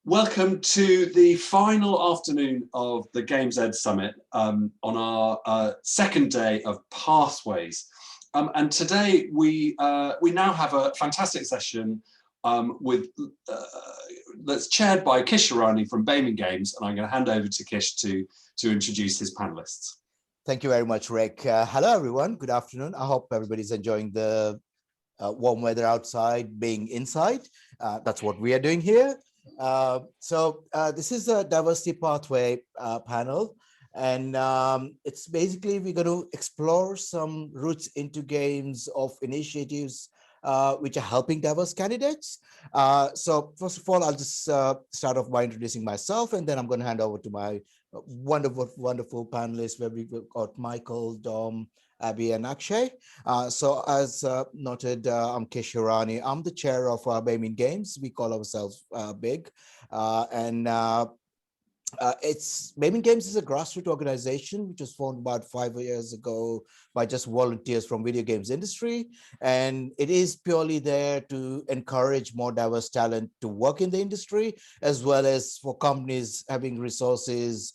Welcome to the final afternoon of the GamesEd Summit on our second day of Pathways. And today we now have a fantastic session that's chaired by Kish Sharani from Bayman Games, and I'm going to hand over to Kish to introduce his panelists. Thank you very much, Rick. Hello, everyone. Good afternoon. I hope everybody's enjoying the warm weather outside, being inside. That's what we are doing here. This is a diversity pathway panel, and it's basically we're going to explore some routes into games of initiatives which are helping diverse candidates. So first of all, I'll just start off by introducing myself, and then I'm going to hand over to my wonderful panelists, where we've got Michael, Dom, Abby, and Akshay. So as noted, I'm Kish Sharani. I'm the chair of Bayman Games. We call ourselves BIG. Bayman Games is a grassroots organization which was formed about 5 years ago by just volunteers from video games industry. And it is purely there to encourage more diverse talent to work in the industry, as well as for companies having resources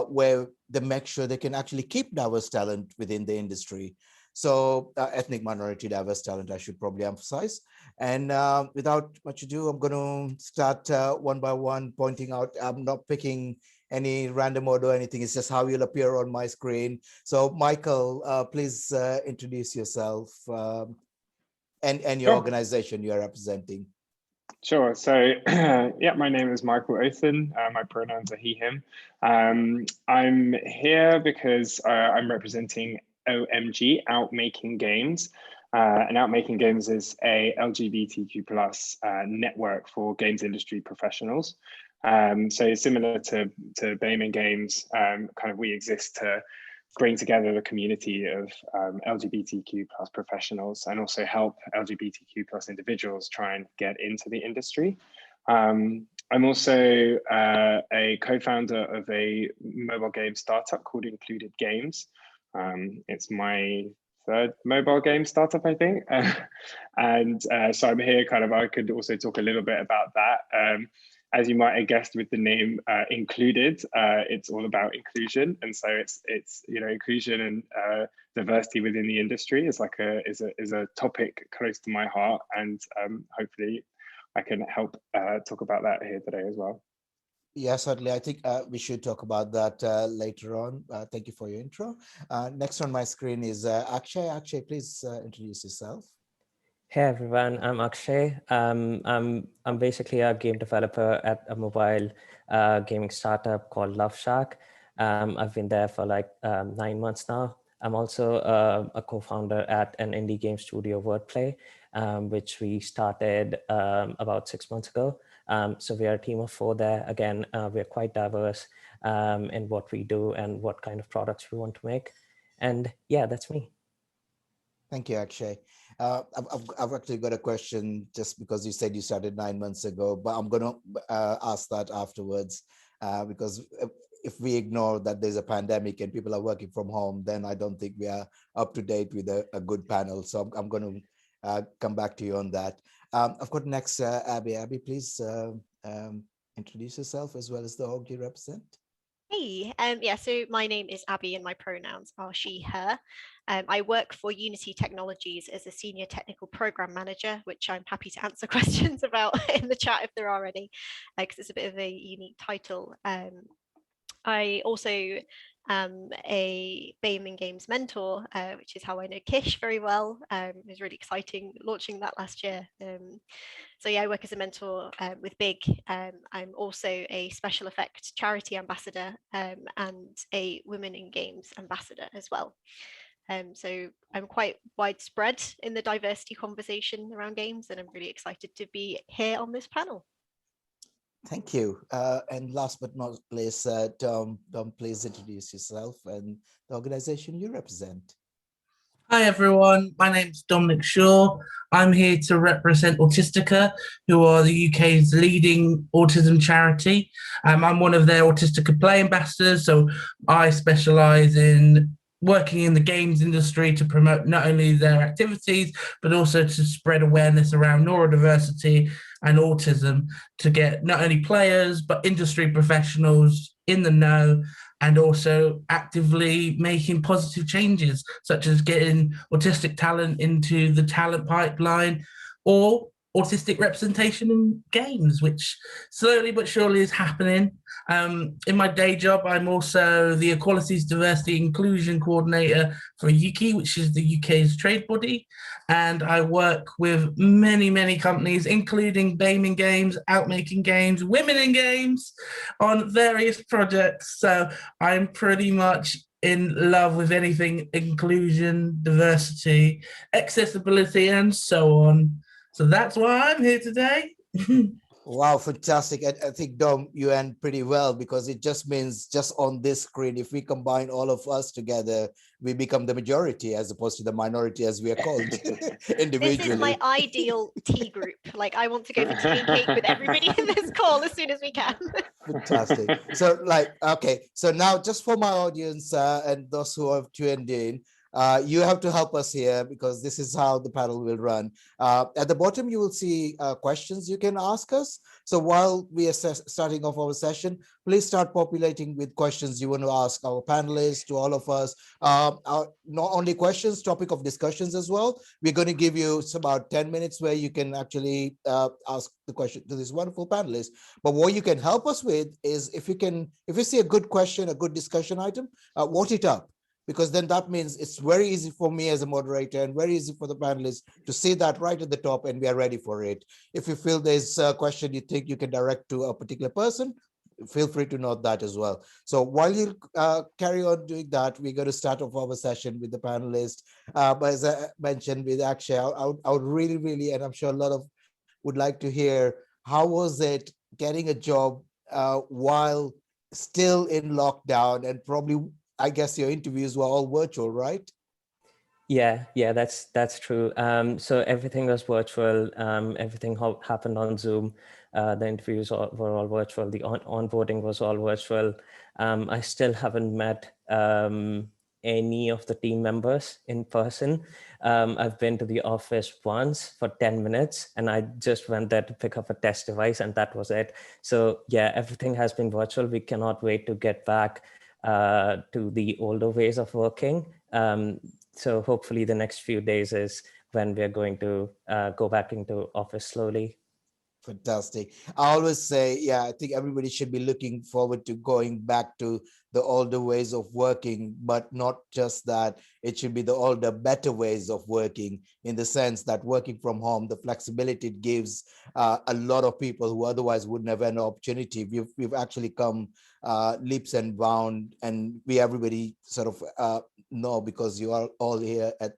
where they make sure they can actually keep diverse talent within the industry. So ethnic minority diverse talent, I should probably emphasize. And without much ado, I'm going to start one by one, pointing out, I'm not picking any random order or anything. It's just how you'll appear on my screen. So Michael, please introduce yourself and your organization you're representing. Sure. So, yeah, my name is Michael Othen. My pronouns are he, him. I'm here because I'm representing OMG, Out Making Games. And Out Making Games is a LGBTQ+ network for games industry professionals. So similar to Bayman Games, kind of we exist to bring together the community of LGBTQ+ professionals and also help LGBTQ+ individuals try and get into the industry. I'm also a co-founder of a mobile game startup called Included Games. It's my third mobile game startup, I think. So I'm here I could also talk a little bit about that. As you might have guessed with the name Included, it's all about inclusion. And so it's inclusion and diversity within the industry is a topic close to my heart. And hopefully I can help talk about that here today as well. Yeah, certainly. I think we should talk about that later on. Thank you for your intro. Next on my screen is Akshay. Akshay, please introduce yourself. Hey everyone, I'm Akshay. I'm basically a game developer at a mobile gaming startup called Love Shack. I've been there for like 9 months now. I'm also a co-founder at an indie game studio, Wordplay, which we started about 6 months ago. So we are a team of 4 there. Again, we're quite diverse in what we do and what kind of products we want to make. And yeah, that's me. Thank you, Akshay. I've actually got a question just because you said you started 9 months ago, but I'm going to ask that afterwards because if we ignore that there's a pandemic and people are working from home, then I don't think we are up to date with a good panel. So I'm going to come back to you on that. I've got next Abby. Abby, please introduce yourself as well as the org you represent. Hey, yeah, so my name is Abby and my pronouns are she, her. I work for Unity Technologies as a senior technical program manager, which I'm happy to answer questions about in the chat if there are any, because it's a bit of a unique title. I also am a Bayman Games mentor, which is how I know Kish very well. It was really exciting launching that last year. So yeah, I work as a mentor with BIG. I'm also a special effects charity ambassador and a Women in Games ambassador as well. So I'm quite widespread in the diversity conversation around games, and I'm really excited to be here on this panel. Thank you. And last but not least, Dom, please introduce yourself and the organization you represent. Hi everyone, my name is Dominic Shaw. I'm here to represent Autistica, who are the UK's leading autism charity. I'm one of their Autistica Play ambassadors, so I specialise in working in the games industry to promote not only their activities, but also to spread awareness around neurodiversity and autism to get not only players, but industry professionals in the know, and also actively making positive changes, such as getting autistic talent into the talent pipeline or autistic representation in games, which slowly but surely is happening. In my day job, I'm also the Equalities, Diversity, Inclusion Coordinator for UKI, which is the UK's trade body. And I work with many, many companies, including BAME in Games, Outmaking Games, Women in Games, on various projects. So I'm pretty much in love with anything inclusion, diversity, accessibility, and so on. So that's why I'm here today. Wow, fantastic. I think, Dom, you end pretty well, because it just means just on this screen, if we combine all of us together, we become the majority as opposed to the minority, as we are called individually. This is my ideal tea group. Like, I want to go for tea and cake with everybody in this call as soon as we can. Fantastic. So okay, so now just for my audience and those who have tuned in, you have to help us here, because this is how the panel will run. At the bottom, you will see questions you can ask us. So while we are starting off our session, please start populating with questions you want to ask our panelists, to all of us. Not only questions, topic of discussions as well. We're going to give you about 10 minutes where you can actually ask the question to this wonderful panelist. But what you can help us with is, if you see a good question, a good discussion item, vote it up. Because then that means it's very easy for me as a moderator and very easy for the panelists to see that right at the top, and we are ready for it. If you feel there's a question you think you can direct to a particular person, feel free to note that as well. So while you carry on doing that, we're going to start off our session with the panelists. But as I mentioned with Akshay, I would really, really, and I'm sure a lot of would like to hear, how was it getting a job while still in lockdown, and probably, I guess your interviews were all virtual, right? Yeah, that's true. So everything was virtual. Everything happened on Zoom. The interviews were all virtual. The onboarding was all virtual. I still haven't met any of the team members in person. I've been to the office once for 10 minutes, and I just went there to pick up a test device, and that was it. So yeah, everything has been virtual. We cannot wait to get back to the older ways of working. So hopefully the next few days is when we're going to go back into office slowly. Fantastic. I always say, yeah, I think everybody should be looking forward to going back to the older ways of working, but not just that, it should be the older, better ways of working, in the sense that working from home, the flexibility it gives a lot of people who otherwise wouldn't have an opportunity. We've actually come leaps and bounds, and everybody sort of know, because you are all here at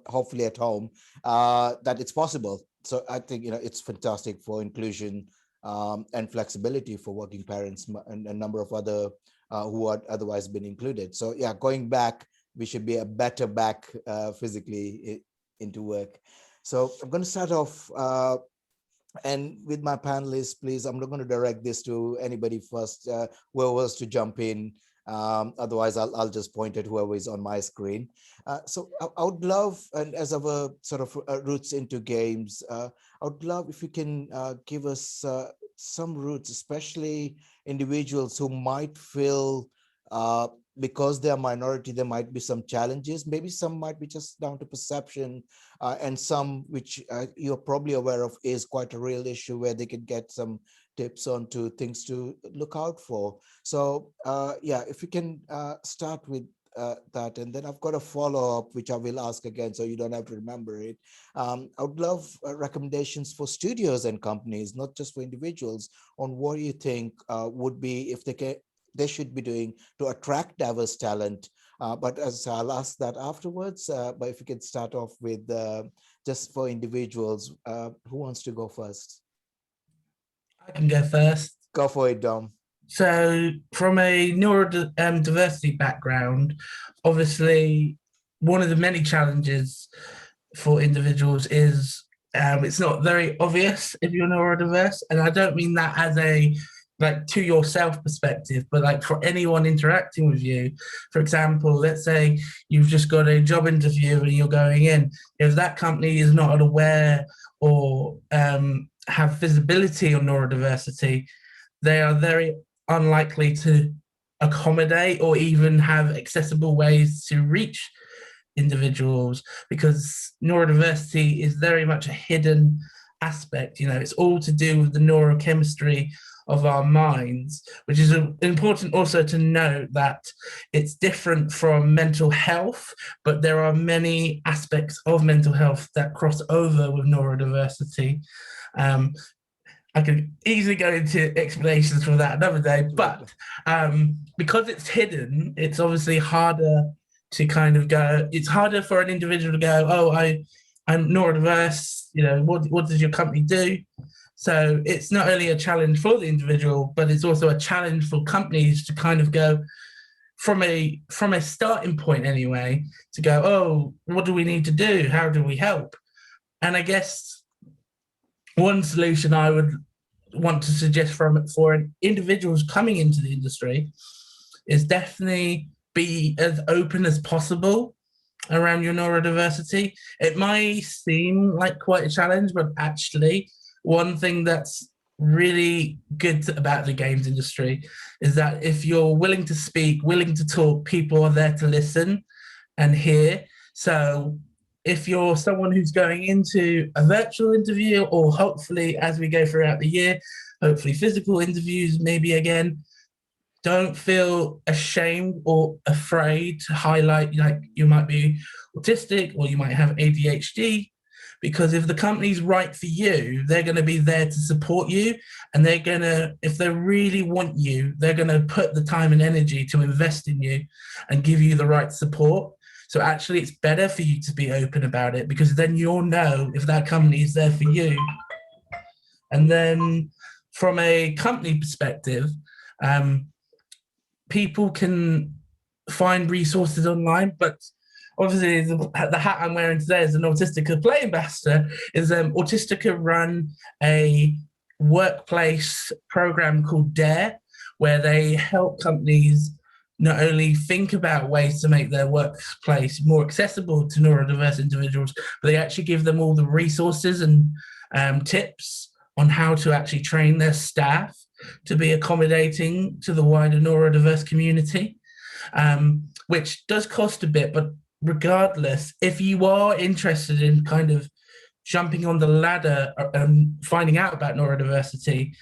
hopefully at home, that it's possible. So I think, it's fantastic for inclusion and flexibility for working parents and a number of other who had otherwise been included. So yeah, going back, we should be a better back physically into work. So I'm going to start off and with my panelists, please, I'm not going to direct this to anybody first, whoever was to jump in. Otherwise, I'll just point at whoever is on my screen. So I would love, and as our sort of roots into games, I would love if you can give us some roots, especially individuals who might feel, because they're a minority, there might be some challenges. Maybe some might be just down to perception, and some which you're probably aware of is quite a real issue, where they could get some tips on to things to look out for. So yeah, if you can start with that, and then I've got a follow-up which I will ask again, so you don't have to remember it. I would love recommendations for studios and companies, not just for individuals, on what you think would be, if they should be doing to attract diverse talent. But as I'll ask that afterwards, but if you could start off with just for individuals, who wants to go first? I can go first. Go for it, Dom. So from a neurodiversity background, obviously one of the many challenges for individuals is it's not very obvious if you're neurodiverse. And I don't mean that as a to yourself perspective, but for anyone interacting with you. For example, let's say you've just got a job interview and you're going in. If that company is not aware or have visibility on neurodiversity, they are very unlikely to accommodate or even have accessible ways to reach individuals, because neurodiversity is very much a hidden aspect. You know, it's all to do with the neurochemistry of our minds, which is important also to note that it's different from mental health, but there are many aspects of mental health that cross over with neurodiversity. I could easily go into explanations for that another day, but because it's hidden, it's obviously harder to kind of go, it's harder for an individual to go, oh, I'm neurodiverse, you know, what does your company do? So it's not only a challenge for the individual, but it's also a challenge for companies to kind of go from a starting point anyway, to go, oh, what do we need to do? How do we help? And I guess one solution I would want to suggest for individuals coming into the industry is definitely be as open as possible around your neurodiversity. It might seem like quite a challenge, but actually one thing that's really good about the games industry is that if you're willing to speak, willing to talk, people are there to listen and hear. So if you're someone who's going into a virtual interview, or hopefully as we go throughout the year, hopefully physical interviews maybe again, don't feel ashamed or afraid to highlight, like, you might be autistic or you might have ADHD, because if the company's right for you, they're going to be there to support you, and they're going to, if they really want you, they're going to put the time and energy to invest in you and give you the right support. So actually it's better for you to be open about it, because then you'll know if that company is there for you. And then from a company perspective, people can find resources online, but obviously the hat I'm wearing today as an Autistica Play Ambassador is Autistica run a workplace program called DARE, where they help companies not only think about ways to make their workplace more accessible to neurodiverse individuals, but they actually give them all the resources and tips on how to actually train their staff to be accommodating to the wider neurodiverse community, which does cost a bit. But regardless, if you are interested in kind of jumping on the ladder and finding out about neurodiversity,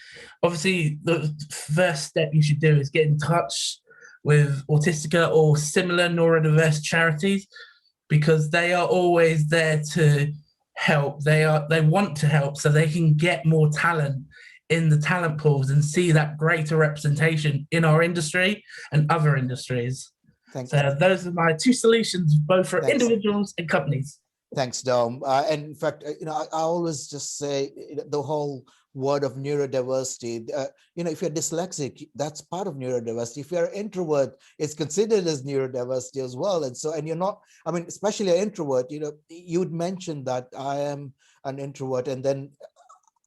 obviously the first step you should do is get in touch with Autistica or similar neurodiverse charities, because they are always there to help. They want to help so they can get more talent in the talent pools and see that greater representation in our industry and other industries. Thanks. So those are my two solutions, both for individuals and companies. Thanks, Dom. And in fact, I always just say the whole word of neurodiversity, if you're dyslexic, that's part of neurodiversity. If you're an introvert, it's considered as neurodiversity as well. And so, and you're not, especially an introvert, you'd mentioned that I am an introvert, and then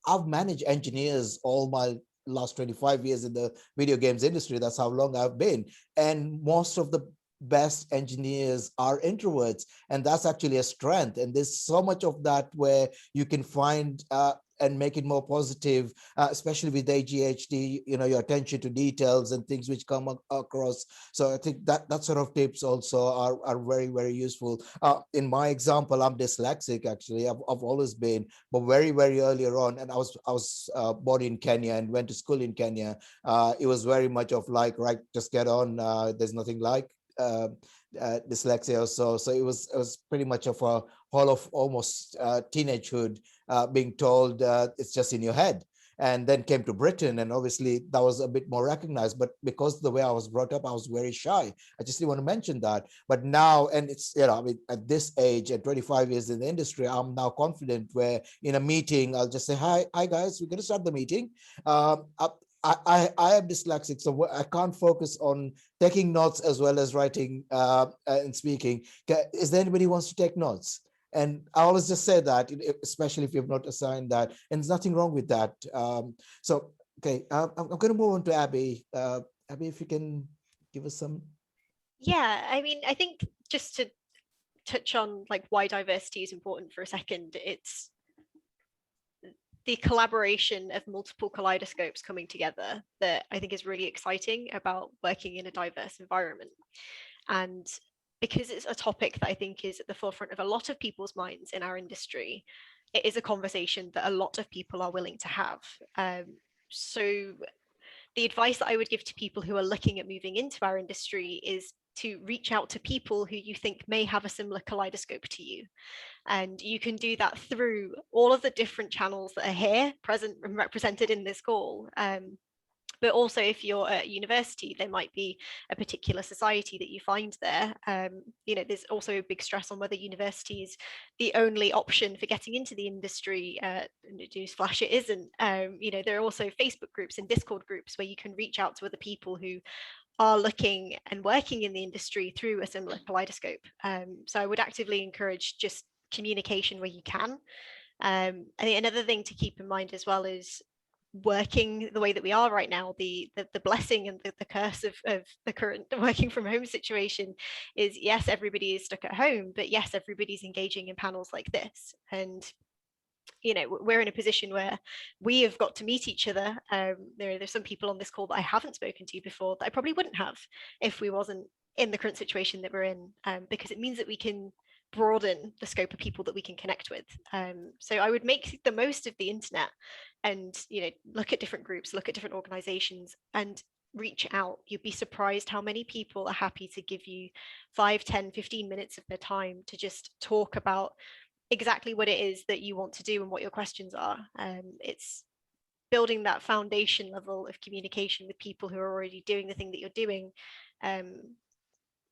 I've managed engineers all my last 25 years in the video games industry. That's how long I've been. And most of the best engineers are introverts, and that's actually a strength. And there's so much of that where you can find and make it more positive, especially with ADHD, your attention to details and things which come across. So I think that sort of tips also are very, very useful. In my example, I'm dyslexic, actually. I've always been, but very, very earlier on, and I was born in Kenya and went to school in Kenya. It was very much of like, right, just get on. There's nothing like dyslexia or so. So it was pretty much of a whole of almost teenagehood, being told it's just in your head. And then came to Britain, and obviously that was a bit more recognized. But because of the way I was brought up, I was very shy. I just didn't want to mention that. But now, and it's, at this age, at 25 years in the industry, I'm now confident where in a meeting, I'll just say, hi guys, we're going to start the meeting. I am dyslexic, so I can't focus on taking notes as well as writing and speaking. Is there anybody who wants to take notes? And I always just say that, especially if you've not assigned that, and there's nothing wrong with that. So, okay, I'm going to move on to Abby. Abby, if you can give us some. Yeah, I think just to touch on like why diversity is important for a second, the collaboration of multiple kaleidoscopes coming together that I think is really exciting about working in a diverse environment. And because it's a topic that I think is at the forefront of a lot of people's minds in our industry, it is a conversation that a lot of people are willing to have. So the advice that I would give to people who are looking at moving into our industry is to reach out to people who you think may have a similar kaleidoscope to you. And you can do that through all of the different channels that are here present and represented in this call. But also if you're at university, there might be a particular society that you find there. You know, there's also a big stress on whether university is the only option for getting into the industry. Newsflash, it isn't. You know, there are also Facebook groups and Discord groups where you can reach out to other people who are looking and working in the industry through a similar kaleidoscope. So I would actively encourage just communication where you can. I think another thing to keep in mind as well is working the way that we are right now, the blessing and the curse of the current working from home situation is, yes, everybody is stuck at home, but yes, everybody's engaging in panels like this. And you know, we're in a position where we have got to meet each other. There's some people on this call that I haven't spoken to before that I probably wouldn't have if we wasn't in the current situation that we're in, because it means that we can broaden the scope of people that we can connect with. So I would make the most of the internet and, you know, look at different groups, look at different organizations and reach out. You'd be surprised how many people are happy to give you 5, 10, 15 minutes of their time to just talk about exactly what it is that you want to do and what your questions are. It's building that foundation level of communication with people who are already doing the thing that you're doing.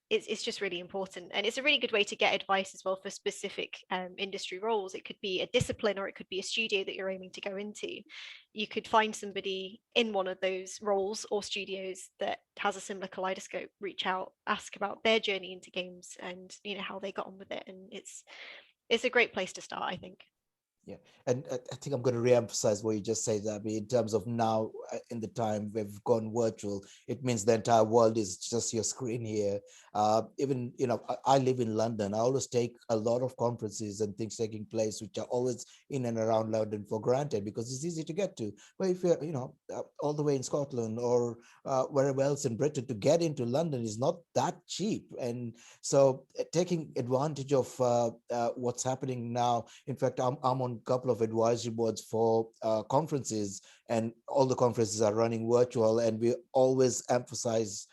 It's just really important, and it's a really good way to get advice as well for specific industry roles. It could be a discipline or it could be a studio that you're aiming to go into. You could find somebody in one of those roles or studios that has a similar kaleidoscope, reach out, ask about their journey into games and, you know, how they got on with it. And it's a great place to start, I think. Yeah, and I think I'm going to re-emphasize what you just said, Abby, in terms of now in the time we've gone virtual, it means the entire world is just your screen here. Even, you know, I live in London. I always take a lot of conferences and things taking place, which are always in and around London for granted because it's easy to get to. But if you're, you know, all the way in Scotland or wherever else in Britain, to get into London is not that cheap. And so taking advantage of what's happening now, in fact, I'm on a couple of advisory boards for conferences, and all the conferences are running virtual, and we always emphasize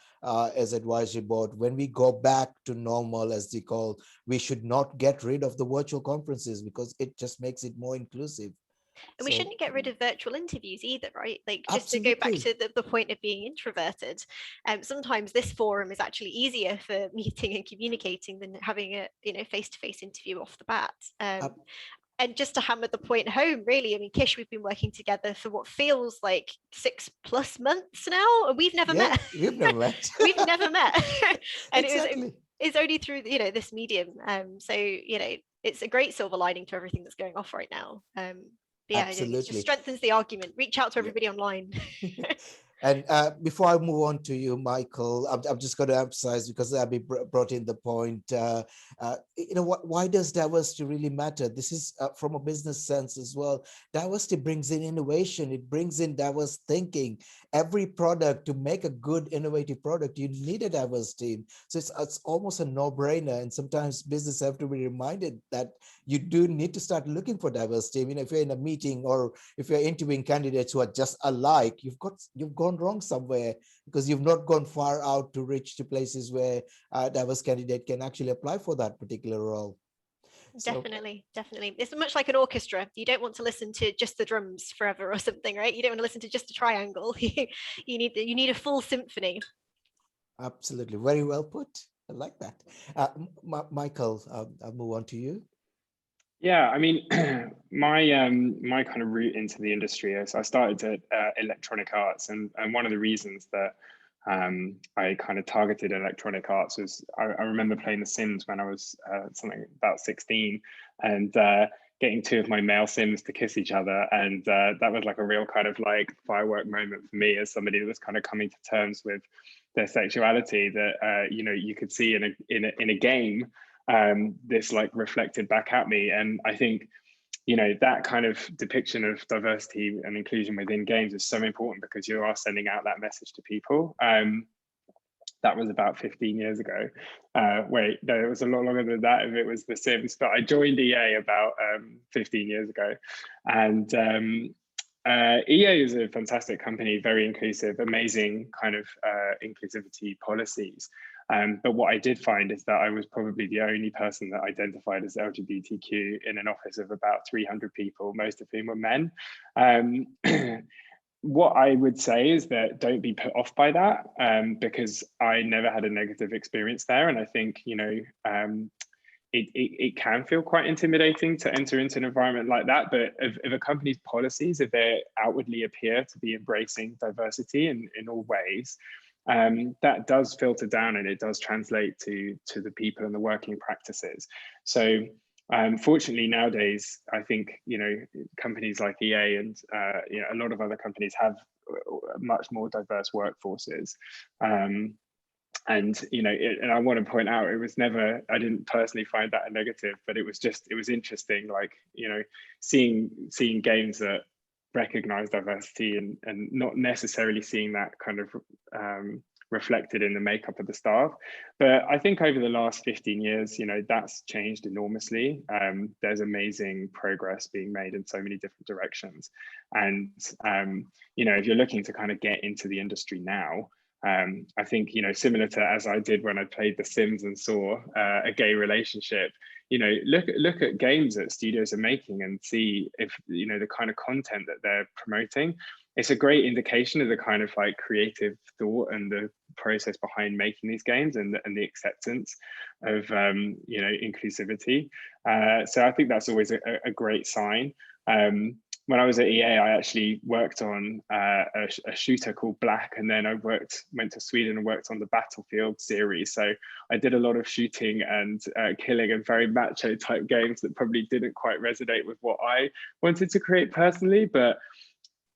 as advisory board, when we go back to normal, as they call, we should not get rid of the virtual conferences because it just makes it more inclusive. And we shouldn't get rid of virtual interviews either, right? Like, just absolutely. to go back to the point of being introverted, sometimes this forum is actually easier for meeting and communicating than having a, you know, face-to-face interview off the bat. And just to hammer the point home, really, I mean, Kish, we've been working together for what feels like 6+ months now, and we've never met. We've never met. We've never met. And exactly. it's only through, you know, this medium. So, you know, it's a great silver lining to everything that's going off right now. But yeah, absolutely. it just strengthens the argument. Reach out to everybody online. And before I move on to you, Michael, I'm just going to emphasize, because Abby brought in the point, you know, why does diversity really matter? This is from a business sense as well. Diversity brings in innovation. It brings in diverse thinking. Every product, to make a good innovative product, you need a diverse team. So it's almost a no-brainer. And sometimes business have to be reminded that you do need to start looking for diverse team. You know, if you're in a meeting or if you're interviewing candidates who are just alike, you've gone wrong somewhere, because you've not gone far out to reach to places where a diverse candidate can actually apply for that particular role. Definitely. It's much like an orchestra. You don't want to listen to just the drums forever or something, right? You don't want to listen to just a triangle. you need a full symphony. Absolutely, very well put. I like that. Michael, I'll move on to you. Yeah, I mean, my kind of route into the industry is I started at electronic arts, and one of the reasons that I kind of targeted electronic arts was I remember playing The Sims when I was something about 16, and getting two of my male Sims to kiss each other, and that was like a real kind of like firework moment for me as somebody that was kind of coming to terms with their sexuality, that you know, you could see in a game. This like reflected back at me. And I think, you know, that kind of depiction of diversity and inclusion within games is so important because you are sending out that message to people. That was about 15 years ago. Wait, no, it was a lot longer than that if it was The Sims, but I joined EA about 15 years ago. And EA is a fantastic company, very inclusive, amazing kind of inclusivity policies. But what I did find is that I was probably the only person that identified as LGBTQ in an office of about 300 people, most of whom were men. What I would say is that don't be put off by that, because I never had a negative experience there. And I think, you know, it can feel quite intimidating to enter into an environment like that. But if a company's policies, if they outwardly appear to be embracing diversity in all ways, that does filter down and it does translate to the people and the working practices. So fortunately nowadays, I think, you know, companies like EA and you know, a lot of other companies have much more diverse workforces. And you know, and I want to point out, it was never, I didn't personally find that a negative, but it was just, it was interesting, like, you know, seeing games that recognize diversity and not necessarily seeing that kind of reflected in the makeup of the staff. But I think over the last 15 years, you know, that's changed enormously. There's amazing progress being made in so many different directions. And, you know, if you're looking to kind of get into the industry now, I think, you know, similar to as I did when I played The Sims and saw a gay relationship, you know, look at games that studios are making and see if, you know, the kind of content that they're promoting. It's a great indication of the kind of like creative thought and the process behind making these games and the acceptance of, you know, inclusivity. So I think that's always a great sign. When I was at EA, I actually worked on a shooter called Black, and then I went to Sweden and worked on the Battlefield series. So I did a lot of shooting and killing and very macho type games that probably didn't quite resonate with what I wanted to create personally, but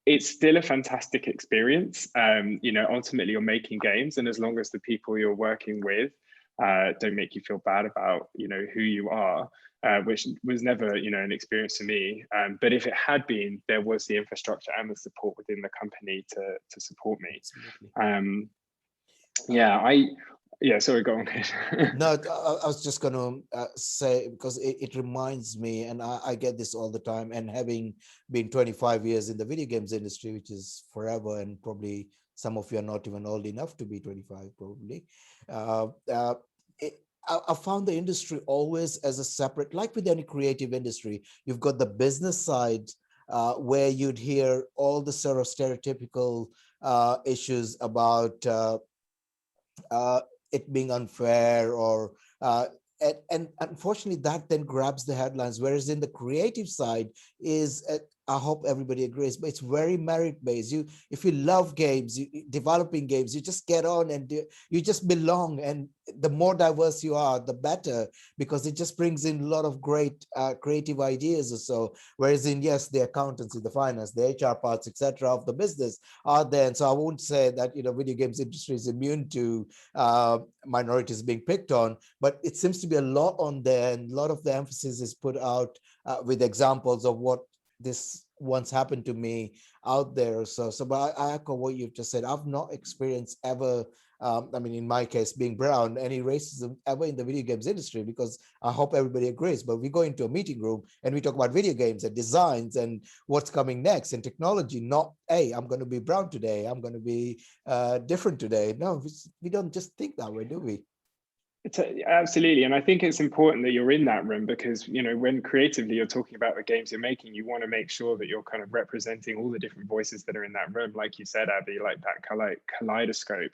it's still a fantastic experience. You know, ultimately you're making games, and as long as the people you're working with don't make you feel bad about, you know, who you are, which was never, you know, an experience for me. But if it had been, there was the infrastructure and the support within the company to support me. Yeah, sorry, go on. No, I was just going to say, because it reminds me, and I get this all the time, and having been 25 years in the video games industry, which is forever, and probably some of you are not even old enough to be 25, probably. I found the industry always as a separate, like with any creative industry, you've got the business side where you'd hear all the sort of stereotypical issues about it being unfair or and unfortunately that then grabs the headlines, whereas in the creative side is I hope everybody agrees, but it's very merit-based. If you love games, developing games, you just get on and you just belong. And the more diverse you are, the better, because it just brings in a lot of great creative ideas or so. Whereas in, yes, the accountancy, the finance, the HR parts, etc. of the business are there. And so I won't say that, you know, video games industry is immune to minorities being picked on, but it seems to be a lot on there, and a lot of the emphasis is put out with examples of what this once happened to me out there. So but I echo what you've just said. I've not experienced ever, I mean, in my case, being brown, any racism ever in the video games industry, because I hope everybody agrees. But we go into a meeting room and we talk about video games and designs and what's coming next and technology, not, hey, I'm going to be brown today, I'm going to be different today. No, we don't just think that way, do we? Absolutely, and I think it's important that you're in that room, because, you know, when creatively you're talking about the games you're making, you want to make sure that you're kind of representing all the different voices that are in that room, like you said, Abby, like that kaleidoscope.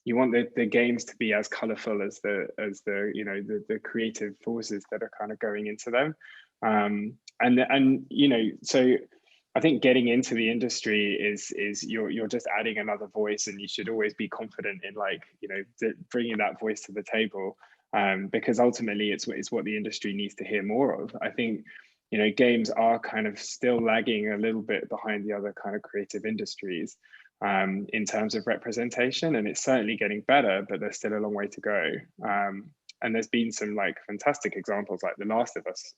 You want the games to be as colorful as the you know, the creative forces that are kind of going into them, and you know, so I think getting into the industry is you're just adding another voice, and you should always be confident in, like, you know, bringing that voice to the table, because ultimately it's what the industry needs to hear more of. I think, you know, games are kind of still lagging a little bit behind the other kind of creative industries in terms of representation, and it's certainly getting better, but there's still a long way to go. and there's been some like fantastic examples, like The Last of Us,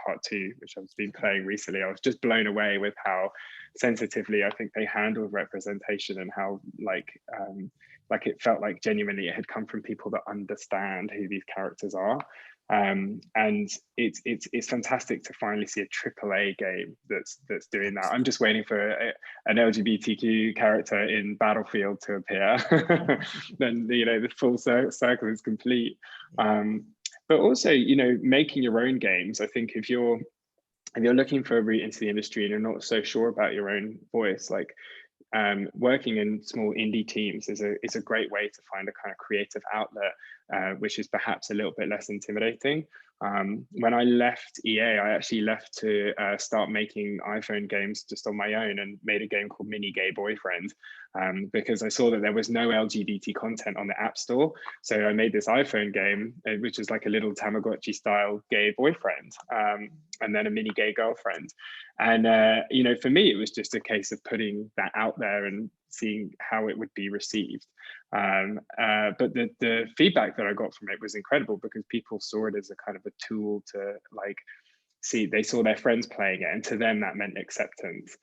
part 2, which I've been playing recently. I was just blown away with how sensitively I think they handled representation, and how like it felt like genuinely it had come from people that understand who these characters are. And it's fantastic to finally see a AAA game that's doing that. I'm just waiting for an LGBTQ character in Battlefield to appear. Then the full circle is complete. But also, making your own games. I think if you're looking for a route into the industry and you're not so sure about your own voice, like working in small indie teams is a great way to find a kind of creative outlet, which is perhaps a little bit less intimidating. When I left EA, I actually left to start making iPhone games just on my own, and made a game called Mini Gay Boyfriend, because I saw that there was no LGBT content on the App Store. So I made this iPhone game, which is like a little Tamagotchi style gay boyfriend, and then a mini gay girlfriend. And, for me, it was just a case of putting that out there and seeing how it would be received. But the feedback that I got from it was incredible, because people saw it as a kind of a tool to like they saw their friends playing it, and to them that meant acceptance.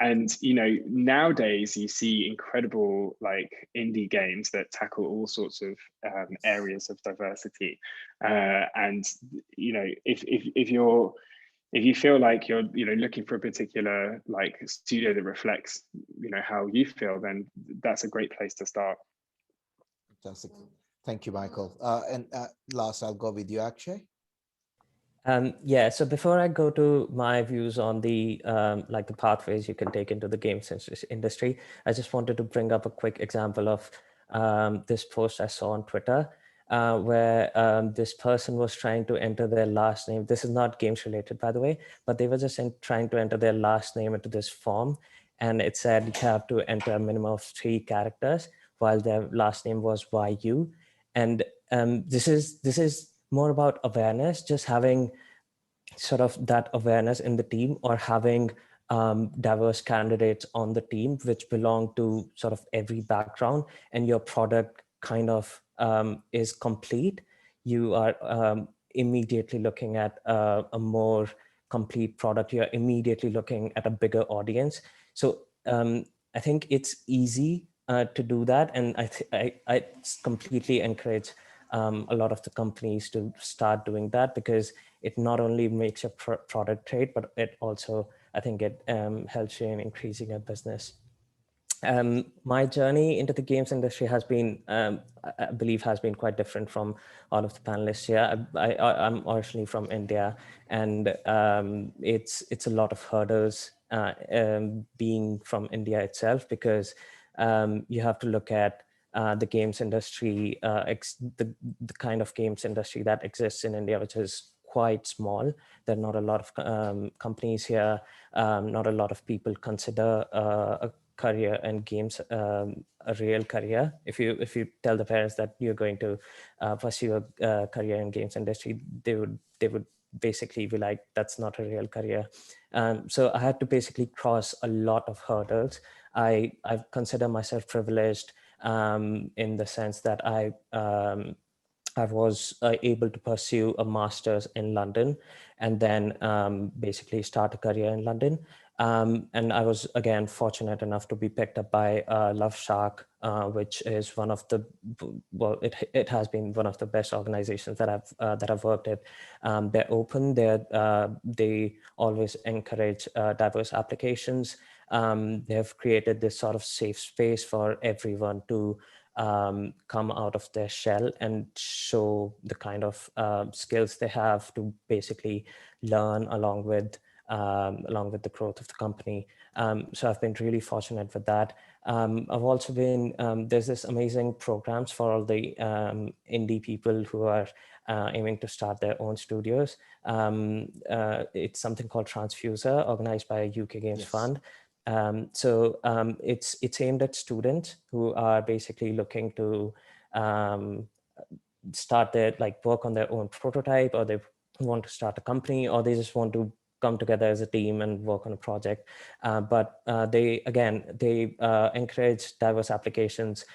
And nowadays you see incredible like indie games that tackle all sorts of areas of diversity. And if you feel like you're looking for a particular like studio that reflects how you feel, then that's a great place to start. Fantastic. Thank you, Michael. And last, I'll go with you, Akshay. Yeah, so before I go to my views on the like the pathways you can take into the games industry, I just wanted to bring up a quick example of this post I saw on Twitter, where this person was trying to enter their last name. This is not games related, by the way, but they were just trying to enter their last name into this form. And it said you have to enter a minimum of 3 characters, while their last name was YU. And this is more about awareness, just having sort of that awareness in the team, or having diverse candidates on the team which belong to sort of every background, and your product kind of is complete. You are immediately looking at a more complete product. You're immediately looking at a bigger audience. So I think it's easy to do that. And I completely encourage a lot of the companies to start doing that, because it not only makes your product great, but it also, I think it helps you in increasing your business. My journey into the games industry has been, I believe, has been quite different from all of the panelists here. I'm originally from India, and it's a lot of hurdles being from India itself, because you have to look at the games industry, the kind of games industry that exists in India, which is quite small. There are not a lot of companies here. Not a lot of people consider a career in games a real career. If you tell the parents that you're going to pursue a career in games industry, they would basically be like, that's not a real career. So I had to basically cross a lot of hurdles. I consider myself privileged in the sense that I was able to pursue a master's in London, and then basically start a career in London. And I was, again, fortunate enough to be picked up by Love Shark, which is one of the, well, it has been one of the best organizations that I've worked at. They're open. They always encourage diverse applications. They have created this sort of safe space for everyone to come out of their shell and show the kind of skills they have to basically learn along with the growth of the company. So I've been really fortunate with that. I've also been, there's this amazing programs for all the indie people who are aiming to start their own studios. It's something called Transfuser, organized by a UK Games Fund. So it's aimed at students who are basically looking to start their, like, work on their own prototype, or they want to start a company, or they just want to come together as a team and work on a project. But they encourage diverse applications.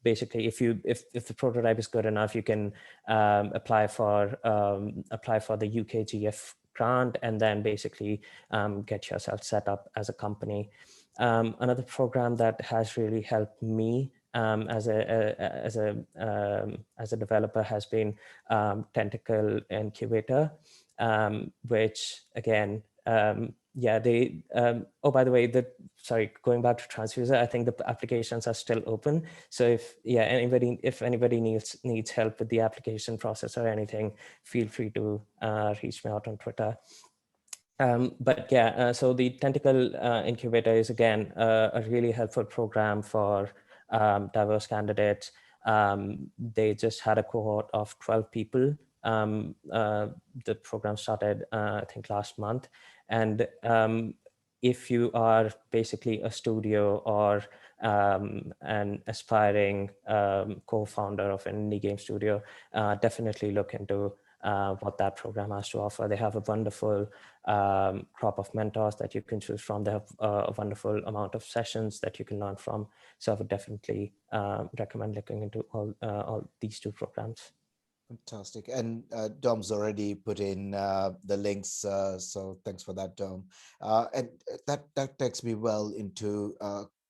Basically, if the prototype is good enough, you can apply for the UKGF grant and then basically get yourself set up as a company. Another program that has really helped me as a developer has been Tentacle Incubator, which again, oh, by the way, going back to Transfuser, I think the applications are still open. So if anybody needs help with the application process or anything, feel free to reach me out on Twitter. So the Tentacle Incubator is again a really helpful program for diverse candidates. They just had a cohort of 12 people. The program started, I think, last month. And if you are basically a studio or an aspiring co-founder of an indie game studio, definitely look into what that program has to offer. They have a wonderful crop of mentors that you can choose from. They have a wonderful amount of sessions that you can learn from. So I would definitely recommend looking into all these two programs. Fantastic. And Dom's already put in the links, so thanks for that, Dom. And that takes me well into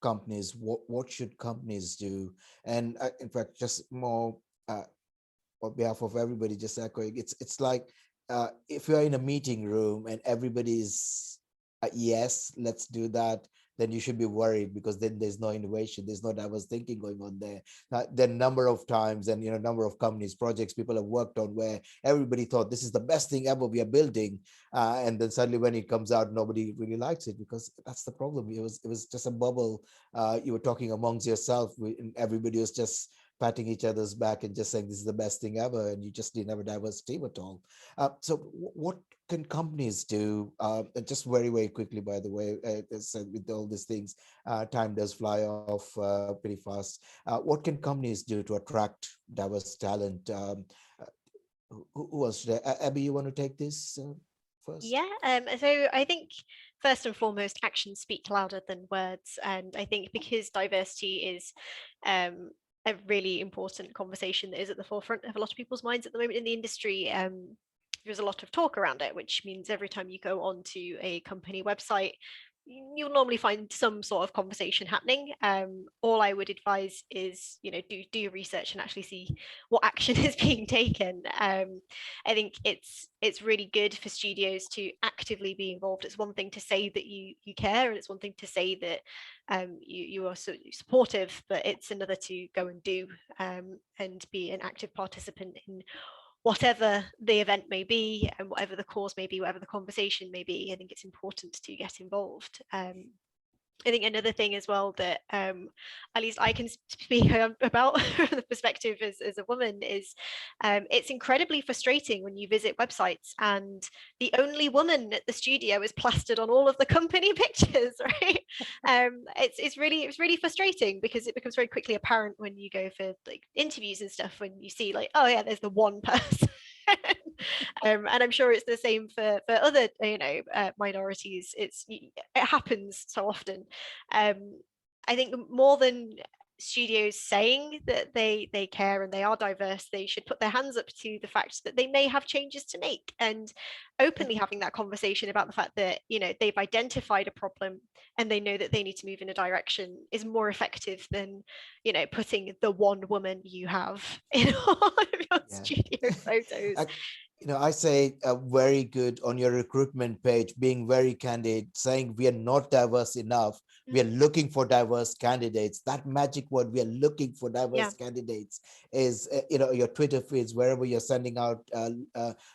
companies. What should companies do? And in fact, just more on behalf of everybody, just echoing, it's like if you're in a meeting room and everybody's yes, let's do that, then you should be worried, because then there's no innovation, there's no diverse thinking going on there. There are a number of times and number of companies, projects people have worked on where everybody thought this is the best thing ever we are building, and then suddenly when it comes out, nobody really likes it, because that's the problem. It was just a bubble. You were talking amongst yourself, and everybody was just patting each other's back and just saying this is the best thing ever, and you just didn't have a diverse team at all. So what can companies do? Just very, very quickly, by the way, with all these things, time does fly off pretty fast. What can companies do to attract diverse talent? Who else should Abby, you want to take this first? Yeah, so I think first and foremost, actions speak louder than words. And I think because diversity is a really important conversation that is at the forefront of a lot of people's minds at the moment in the industry, there's a lot of talk around it, which means every time you go onto a company website, you'll normally find some sort of conversation happening. All I would advise is, do your research and actually see what action is being taken. I think it's really good for studios to actively be involved. It's one thing to say that you care, and it's one thing to say that you are so supportive, but it's another to go and do and be an active participant in whatever the event may be and whatever the cause may be, whatever the conversation may be. I think it's important to get involved. I think another thing as well that at least I can speak about from the perspective as a woman is it's incredibly frustrating when you visit websites and the only woman at the studio is plastered on all of the company pictures, right? It's really frustrating, because it becomes very quickly apparent when you go for like interviews and stuff, when you see like, oh yeah, there's the one person. And I'm sure it's the same for other minorities. It happens so often. I think more than studios saying that they care and they are diverse, they should put their hands up to the fact that they may have changes to make, and openly having that conversation about the fact that they've identified a problem and they know that they need to move in a direction is more effective than putting the one woman you have in all of your studio photos. I say very good on your recruitment page, being very candid, saying we are not diverse enough. We are looking for diverse candidates. That magic word, we are looking for diverse candidates, is, your Twitter feeds, wherever you're sending out,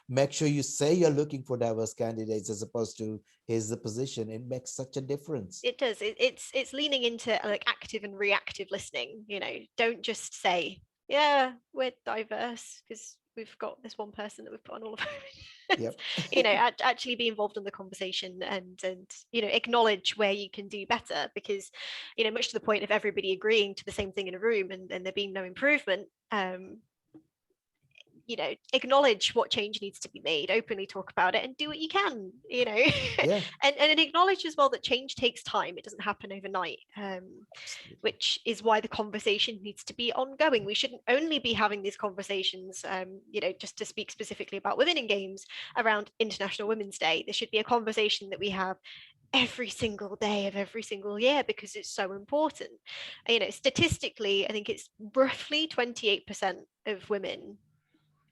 make sure you say you're looking for diverse candidates as opposed to here's the position. It makes such a difference. It does. It's leaning into like active and reactive listening. Don't just say, yeah, we're diverse because we've got this one person that we've put on all of our actually be involved in the conversation and acknowledge where you can do better, because much to the point of everybody agreeing to the same thing in a room and there being no improvement, acknowledge what change needs to be made, openly talk about it, and do what you can, Yeah. and acknowledge as well that change takes time. It doesn't happen overnight, which is why the conversation needs to be ongoing. We shouldn't only be having these conversations, just to speak specifically about women in games around International Women's Day. There should be a conversation that we have every single day of every single year, because it's so important. Statistically, I think it's roughly 28% of women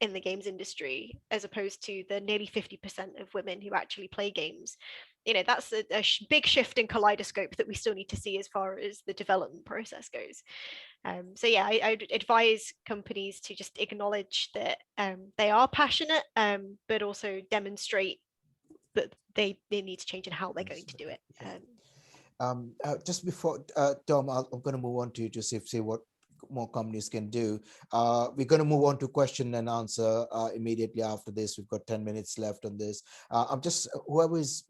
in the games industry, as opposed to the nearly 50% of women who actually play games. That's a big shift in kaleidoscope that we still need to see as far as the development process goes. So yeah, I'd advise companies to just acknowledge that they are passionate, but also demonstrate that they need to change in how they're going to do it. Just before, Tom, I'm going to move on to you to see what more companies can do. We're going to move on to question and answer immediately after this. We've got 10 minutes left on this. I'm just, whoever is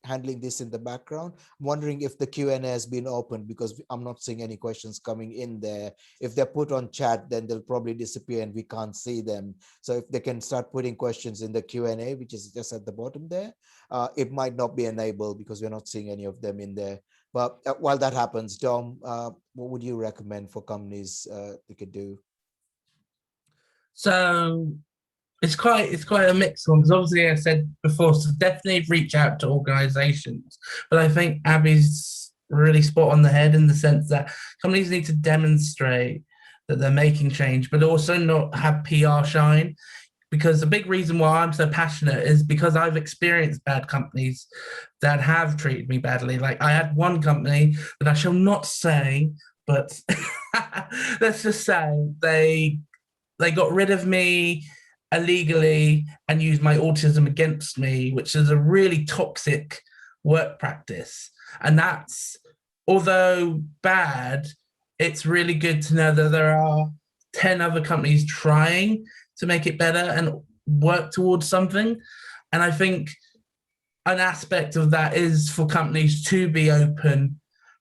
handling this in the background, I'm wondering if the Q&A has been opened, because I'm not seeing any questions coming in there. If they're put on chat, then they'll probably disappear and we can't see them. So if they can start putting questions in the Q&A, which is just at the bottom there, it might not be enabled because we're not seeing any of them in there. But while that happens, Dom, what would you recommend for companies they could do? So it's quite a mixed one, because obviously I said before, so definitely reach out to organizations. But I think Abby's really spot on the head in the sense that companies need to demonstrate that they're making change, but also not have PR shine. Because the big reason why I'm so passionate is because I've experienced bad companies that have treated me badly. Like I had one company that I shall not say, but let's just say they got rid of me illegally and used my autism against me, which is a really toxic work practice. And that's, although bad, it's really good to know that there are 10 other companies trying to make it better and work towards something. And I think an aspect of that is for companies to be open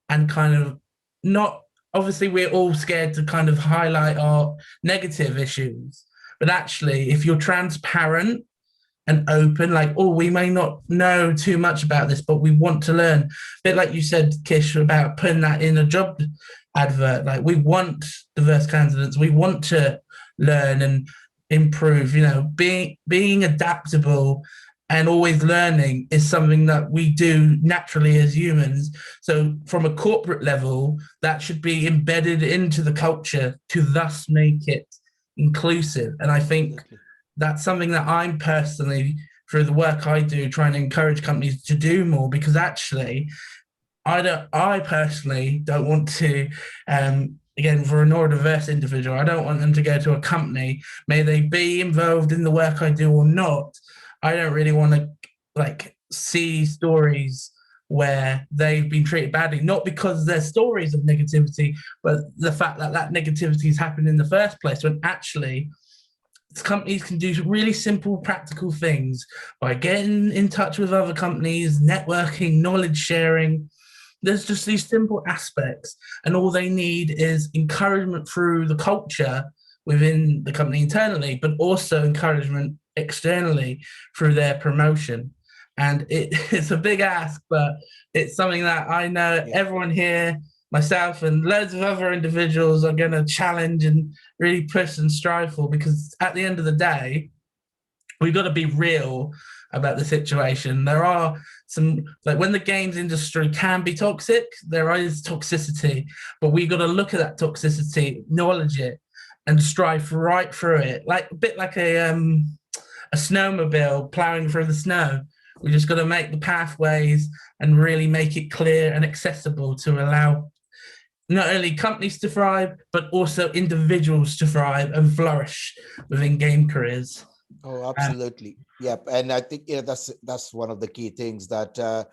and kind of not, obviously we're all scared to kind of highlight our negative issues, but actually if you're transparent and open, like, oh, we may not know too much about this, but we want to learn. A bit like you said, Kish, about putting that in a job advert. Like we want diverse candidates, we want to learn and improve. Being adaptable and always learning is something that we do naturally as humans. So from a corporate level, that should be embedded into the culture to thus make it inclusive. And I think that's something that I'm personally, through the work I do, trying to encourage companies to do more, because actually I personally don't want to, again, for a neurodiverse individual, I don't want them to go to a company, may they be involved in the work I do or not. I don't really want to see stories where they've been treated badly, not because they're stories of negativity, but the fact that negativity has happened in the first place, when actually companies can do really simple, practical things by getting in touch with other companies, networking, knowledge sharing. There's just these simple aspects, and all they need is encouragement through the culture within the company internally, but also encouragement externally through their promotion. And it's a big ask, but it's something that I know everyone here, myself and loads of other individuals, are going to challenge and really push and strive for, because at the end of the day, we've got to be real about the situation. There are some, like when the games industry can be toxic, there is toxicity, but we've got to look at that toxicity, acknowledge it, and strive right through it. Like a bit like a snowmobile plowing through the snow. We just got to make the pathways and really make it clear and accessible to allow not only companies to thrive, but also individuals to thrive and flourish within game careers. Oh, absolutely. Yep. And I think that's one of the key things, that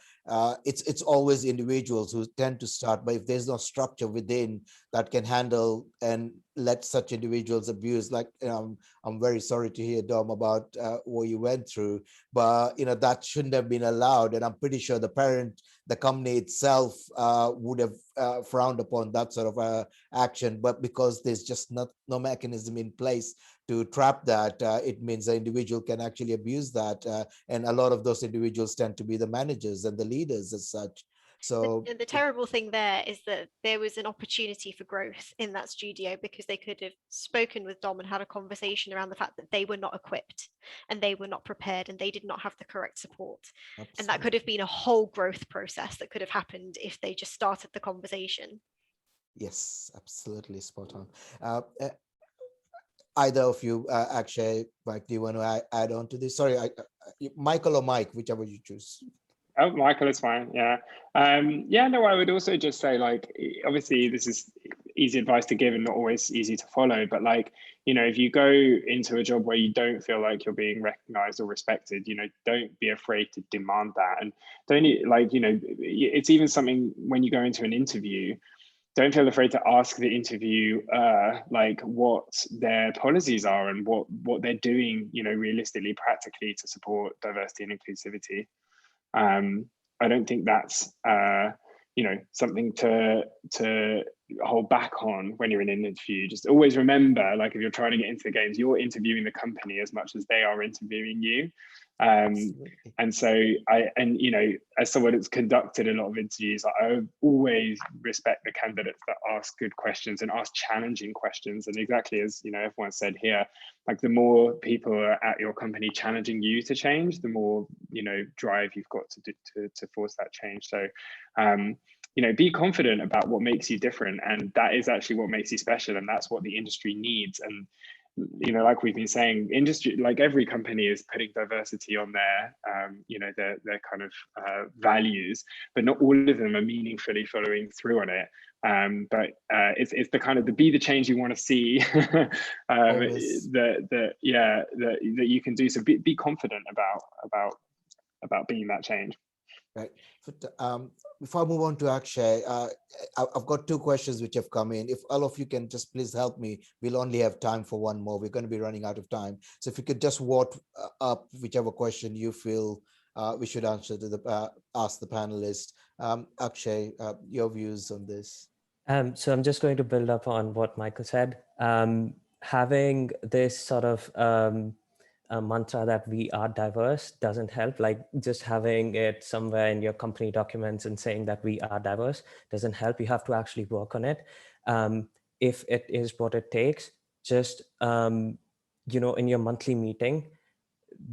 it's always individuals who tend to start, but if there's no structure within that can handle and let such individuals abuse, like I'm very sorry to hear, Dom, about what you went through, but that shouldn't have been allowed. And I'm pretty sure the company itself would have frowned upon that sort of action, but because there's just no mechanism in place to trap that, it means the individual can actually abuse that. And a lot of those individuals tend to be the managers and the leaders as such. So the terrible thing there is that there was an opportunity for growth in that studio, because they could have spoken with Dom and had a conversation around the fact that they were not equipped and they were not prepared and they did not have the correct support. absolutely. And that could have been a whole growth process that could have happened if they just started the conversation. Yes, absolutely spot on. Either of you, Akshay, Mike, do you want to add on to this? Sorry, Michael or Mike, whichever you choose. Oh, Michael, it's fine. Yeah. Yeah, no, I would also just say, like, obviously this is easy advice to give and not always easy to follow, but like, you know, if you go into a job where you don't feel like you're being recognized or respected, you know, don't be afraid to demand that. And don't, like, you know, it's even something when you go into an interview, don't feel afraid to ask the interviewer like what their policies are and what they're doing, you know, realistically, practically to support diversity and inclusivity. I don't think that's you know, something to hold back on when you're in an interview. Just always remember, like, if you're trying to get into the games, you're interviewing the company as much as they are interviewing you. And so you know, as someone that's conducted a lot of interviews, I always respect the candidates that ask good questions and ask challenging questions. And exactly as, you know, everyone said here, like, the more people are at your company challenging you to change, the more, you know, drive you've got to force that change. So you know, be confident about what makes you different, and that is actually what makes you special, and that's what the industry needs. And, you know, like we've been saying, industry, like every company is putting diversity on their you know, their kind of values, but not all of them are meaningfully following through on it. But it's the kind of be the change you want to see that you can do. So be confident about being that change. Right. But, before I move on to Akshay, I've got two questions which have come in. If all of you can just please help me, we'll only have time for one more. We're going to be running out of time. So if you could just vote up whichever question you feel we should answer to the ask the panelists. Akshay, your views on this? So I'm just going to build up on what Michael said. Having this sort of a mantra that we are diverse doesn't help. Like, just having it somewhere in your company documents and saying that we are diverse doesn't help. You have to actually work on it. If it is what it takes, just, you know, in your monthly meeting,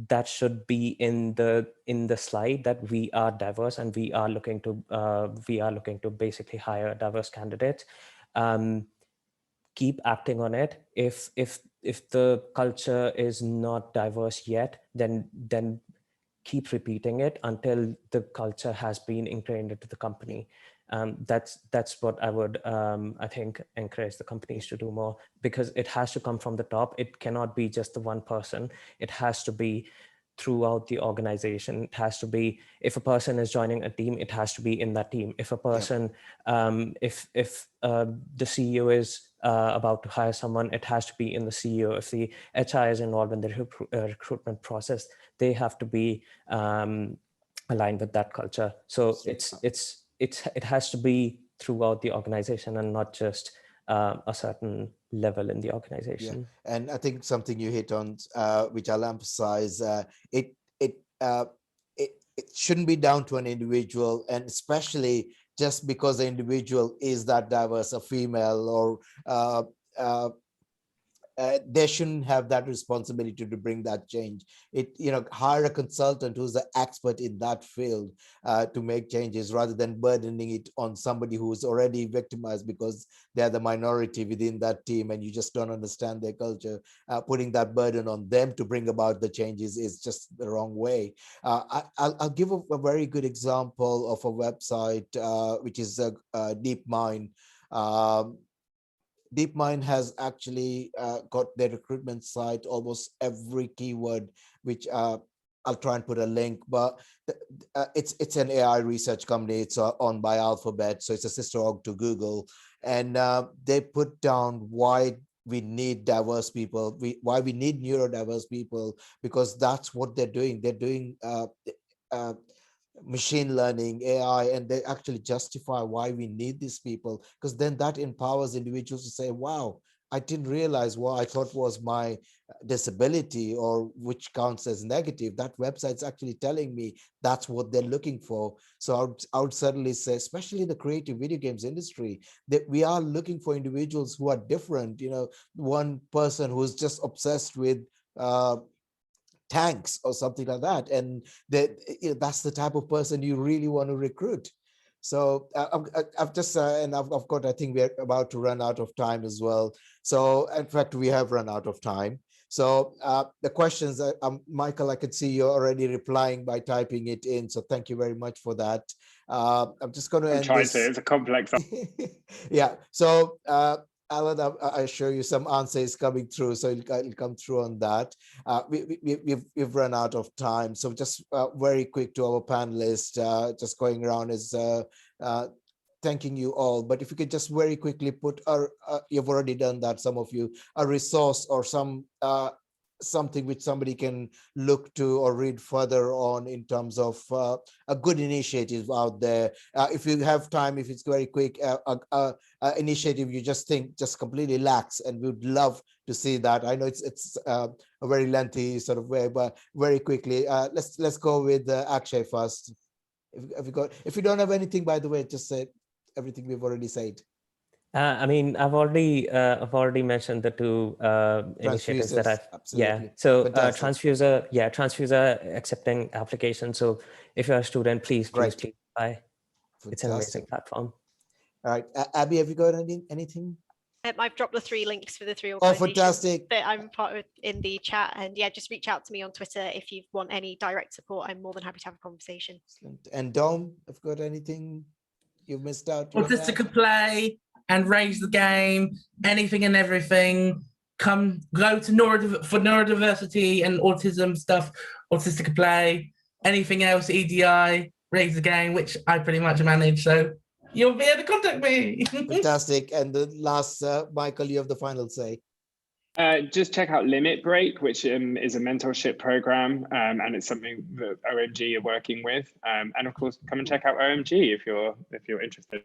that should be in the slide that we are diverse and we are looking to basically hire diverse candidates. Keep acting on it. If the culture is not diverse yet, then keep repeating it until the culture has been ingrained into the company. That's what I would I think encourage the companies to do more, because it has to come from the top. It cannot be just the one person. It has to be throughout the organization. It has to be, if a person is joining a team, it has to be in that team. If a person, if the CEO is about to hire someone, it has to be in the CEO. If the HR is involved in the recruitment process, they have to be aligned with that culture. So it has to be throughout the organization and not just a certain level in the organization. Yeah. And I think something you hit on, which I'll emphasize, it shouldn't be down to an individual, and especially just because the individual is that diverse, a female, or they shouldn't have that responsibility to bring that change. Hire a consultant who's the expert in that field to make changes, rather than burdening it on somebody who's already victimized because they're the minority within that team and you just don't understand their culture. Putting that burden on them to bring about the changes is just the wrong way. I'll give a very good example of a website, which is DeepMind. DeepMind has actually got their recruitment site, almost every keyword, which I'll try and put a link, but it's an AI research company. It's owned by Alphabet, so it's a sister org to Google. And they put down why we need diverse people, why we need neurodiverse people, because that's what they're doing. They're doing machine learning, AI, and they actually justify why we need these people, because then that empowers individuals to say, wow, I didn't realize what I thought was my disability or which counts as negative. That website's actually telling me that's what they're looking for. So I would certainly say, especially the creative video games industry, that we are looking for individuals who are different. You know, one person who's just obsessed with tanks or something like that, and that's the type of person you really want to recruit. So I've just and I've got, I think we're about to run out of time as well. So in fact, we have run out of time. So the questions, Michael, I could see you're already replying by typing it in. So thank you very much for that. I'm just going to end this. It's a complex. Yeah. So Alan, I show you some answers coming through, so it'll come through on that. We've run out of time, so just very quick to our panelists, just going around is thanking you all. But if you could just very quickly put, you've already done that, some of you, a resource or some something which somebody can look to or read further on in terms of a good initiative out there. If you have time, if it's very quick, initiative you just think just completely lacks, and we would love to see that. I know it's a very lengthy sort of way, but very quickly, let's go with Akshay first. If you don't have anything, by the way, just say everything we've already said. I mean, I've already mentioned the two initiatives that I've, absolutely. yeah. So Transfuser accepting applications. So if you're a student, please apply. Fantastic. It's an amazing platform. All right, Abby, have you got anything? I've dropped the 3 links for the 3 organizations organizations that I'm part of in the chat. And yeah, just reach out to me on Twitter if you want any direct support. I'm more than happy to have a conversation. Excellent. And Dom, have you got anything you've missed out? Autistica Play and Raise the Game, anything and everything. Go to for neurodiversity and autism stuff, Autistica Play, anything else, EDI, Raise the Game, which I pretty much manage. So you'll be able to contact me. Fantastic. And the last, Michael, you have the final say. Just check out Limit Break, which is a mentorship program, and it's something that OMG are working with. And of course, come and check out OMG if you're interested.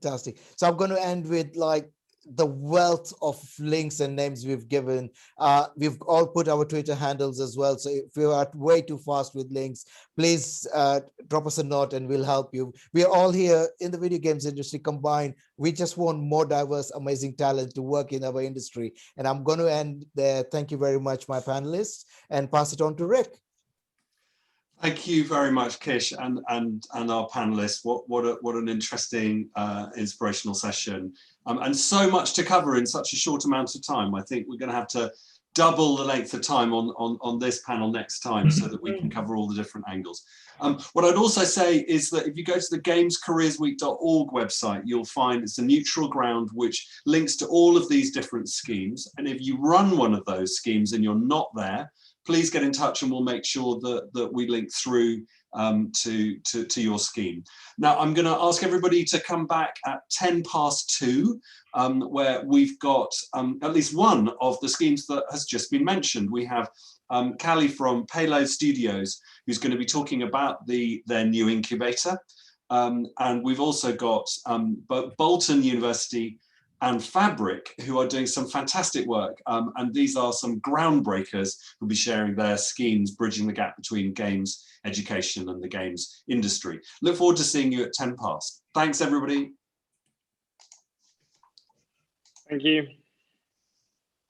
Fantastic. So I'm going to end with like the wealth of links and names we've given. We've all put our Twitter handles as well. So if you are way too fast with links, please drop us a note and we'll help you. We are all here in the video games industry combined. We just want more diverse, amazing talent to work in our industry. And I'm going to end there. Thank you very much, my panelists, and pass it on to Rick. Thank you very much, Kish, and our panelists. What an interesting, inspirational session, and so much to cover in such a short amount of time. I think we're going to have to double the length of time on this panel next time, so that we can cover all the different angles. What I'd also say is that if you go to the gamescareersweek.org website, you'll find it's a neutral ground which links to all of these different schemes. And if you run one of those schemes and you're not there, please get in touch and we'll make sure that we link through to your scheme. Now, I'm going to ask everybody to come back at 2:10, where we've got at least one of the schemes that has just been mentioned. We have Callie from Payload Studios, who's going to be talking about their new incubator. And we've also got Bolton University and Fabric, who are doing some fantastic work. And these are some groundbreakers who'll be sharing their schemes, bridging the gap between games education and the games industry. Look forward to seeing you at 10 past. Thanks, everybody. Thank you.